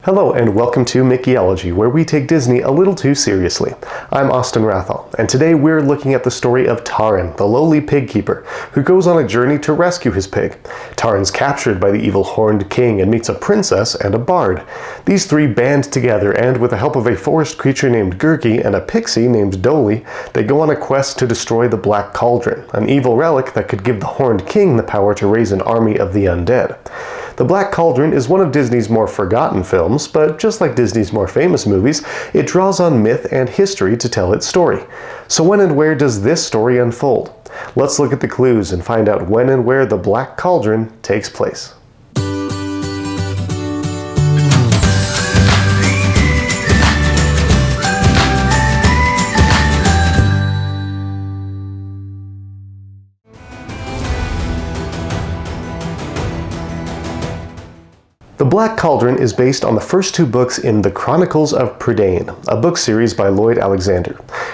Hello and welcome to Mickeyology, where we take Disney a little too seriously. I'm Austin Rathall, and today we're looking at the story of Taran, the lowly pig keeper, who goes on a journey to rescue his pig. Taran's captured by the evil Horned King and meets a princess and a bard. These three band together, and with the help of a forest creature named Gurgi and a pixie named Dolly, they go on a quest to destroy the Black Cauldron, an evil relic that could give the Horned King the power to raise an army of the undead. The Black Cauldron is one of Disney's more forgotten films, but just like Disney's more famous movies, it draws on myth and history to tell its story. So when and where does this story unfold? Let's look at the clues and find out when and where the Black Cauldron takes place. The Black Cauldron is based on the first two books in the Chronicles of Prydain, a book series by Lloyd Alexander.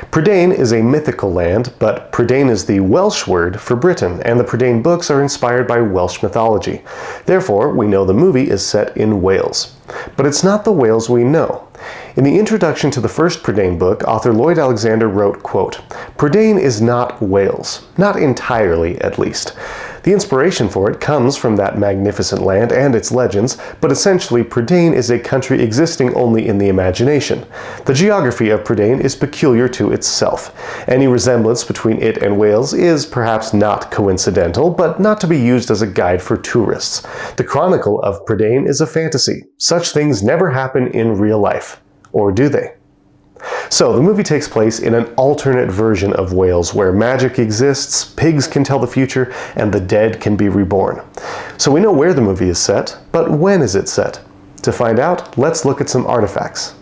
Prydain is a mythical land, but Prydain is the Welsh word for Britain, and the Prydain books are inspired by Welsh mythology. Therefore, we know the movie is set in Wales. But it's not the Wales we know. In the introduction to the first Prydain book, author Lloyd Alexander wrote, quote, "Prydain is not Wales, not entirely at least. The inspiration for it comes from that magnificent land and its legends, but essentially Prydain is a country existing only in the imagination. The geography of Prydain is peculiar to itself. Any resemblance between it and Wales is perhaps not coincidental, but not to be used as a guide for tourists. The Chronicle of Prydain is a fantasy. Such things never happen in real life. Or do they?" So, the movie takes place in an alternate version of Wales where magic exists, pigs can tell the future, and the dead can be reborn. So we know where the movie is set, but when is it set? To find out, let's look at some artifacts.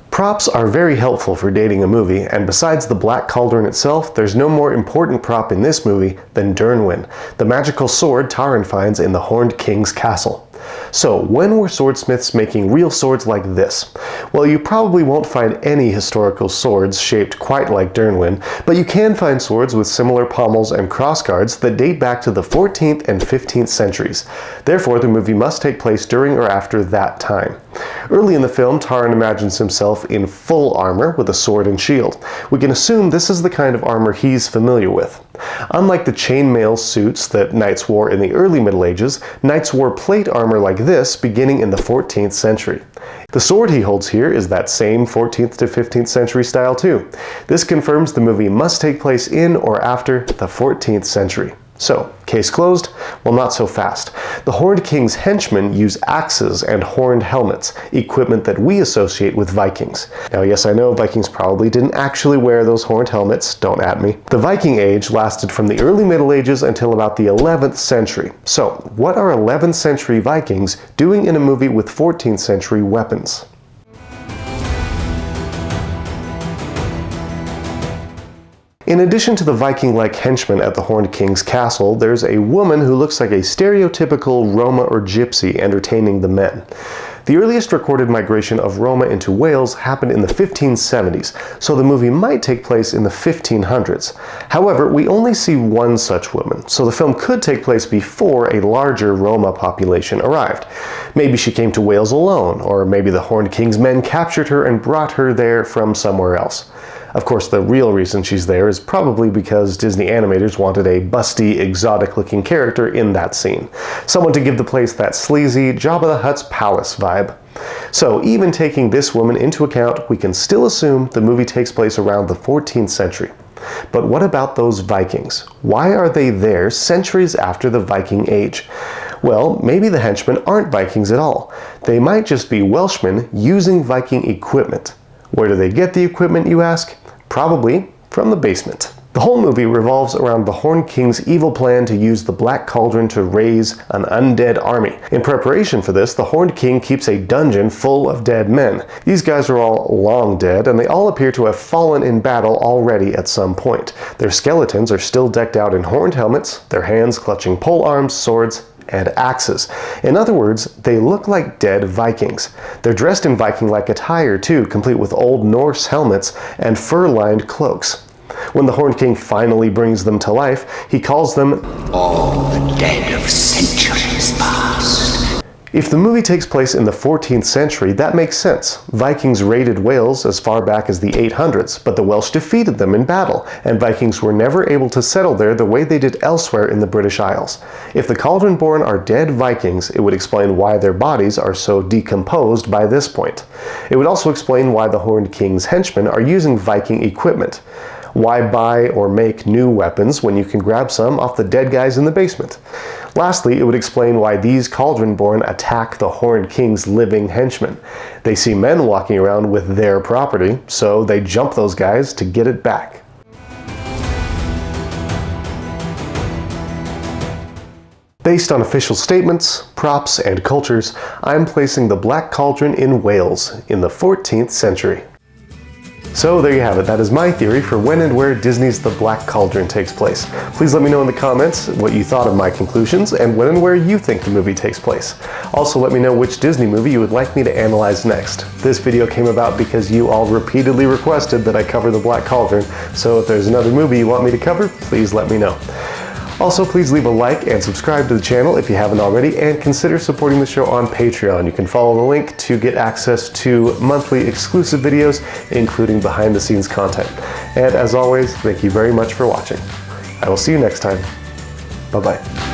Props are very helpful for dating a movie, and besides the Black Cauldron itself, there's no more important prop in this movie than Dyrnwyn, the magical sword Taran finds in the Horned King's castle. So, when were swordsmiths making real swords like this? Well, you probably won't find any historical swords shaped quite like Dyrnwyn, but you can find swords with similar pommels and crossguards that date back to the 14th and 15th centuries. Therefore, the movie must take place during or after that time. Early in the film, Taran imagines himself in full armor with a sword and shield. We can assume this is the kind of armor he's familiar with. Unlike the chainmail suits that knights wore in the early Middle Ages, knights wore plate armor like this beginning in the 14th century. The sword he holds here is that same 14th to 15th century style too. This confirms the movie must take place in or after the 14th century. So, case closed? Well, not so fast. The Horned King's henchmen use axes and horned helmets, equipment that we associate with Vikings. Now, yes, I know Vikings probably didn't actually wear those horned helmets, don't at me. The Viking Age lasted from the early Middle Ages until about the 11th century. So, what are 11th century Vikings doing in a movie with 14th century weapons? In addition to the Viking-like henchmen at the Horned King's castle, there's a woman who looks like a stereotypical Roma or gypsy entertaining the men. The earliest recorded migration of Roma into Wales happened in the 1570s, so the movie might take place in the 1500s. However, we only see one such woman, so the film could take place before a larger Roma population arrived. Maybe she came to Wales alone, or maybe the Horned King's men captured her and brought her there from somewhere else. Of course, the real reason she's there is probably because Disney animators wanted a busty, exotic-looking character in that scene. Someone to give the place that sleazy Jabba the Hutt's palace vibe. So, even taking this woman into account, we can still assume the movie takes place around the 14th century. But what about those Vikings? Why are they there centuries after the Viking Age? Well, maybe the henchmen aren't Vikings at all. They might just be Welshmen using Viking equipment. Where do they get the equipment, you ask? Probably from the basement. The whole movie revolves around the Horned King's evil plan to use the Black Cauldron to raise an undead army. In preparation for this, the Horned King keeps a dungeon full of dead men. These guys are all long dead, and they all appear to have fallen in battle already at some point. Their skeletons are still decked out in horned helmets, their hands clutching pole arms, swords, and axes. In other words, they look like dead Vikings. They're dressed in Viking-like attire too, complete with Old Norse helmets and fur-lined cloaks. When the Horned King finally brings them to life, he calls them all the dead of centuries past. If the movie takes place in the 14th century, that makes sense. Vikings raided Wales as far back as the 800s, but the Welsh defeated them in battle, and Vikings were never able to settle there the way they did elsewhere in the British Isles. If the Cauldron-born are dead Vikings, it would explain why their bodies are so decomposed by this point. It would also explain why the Horned King's henchmen are using Viking equipment. Why buy or make new weapons when you can grab some off the dead guys in the basement? Lastly, it would explain why these Cauldron-born attack the Horned King's living henchmen. They see men walking around with their property, so they jump those guys to get it back. Based on official statements, props, and cultures, I'm placing the Black Cauldron in Wales in the 14th century. So there you have it. That is my theory for when and where Disney's The Black Cauldron takes place. Please let me know in the comments what you thought of my conclusions and when and where you think the movie takes place. Also let me know which Disney movie you would like me to analyze next. This video came about because you all repeatedly requested that I cover The Black Cauldron, so if there's another movie you want me to cover, please let me know. Also, please leave a like and subscribe to the channel if you haven't already, and consider supporting the show on Patreon. You can follow the link to get access to monthly exclusive videos, including behind-the-scenes content. And as always, thank you very much for watching. I will see you next time. Bye-bye.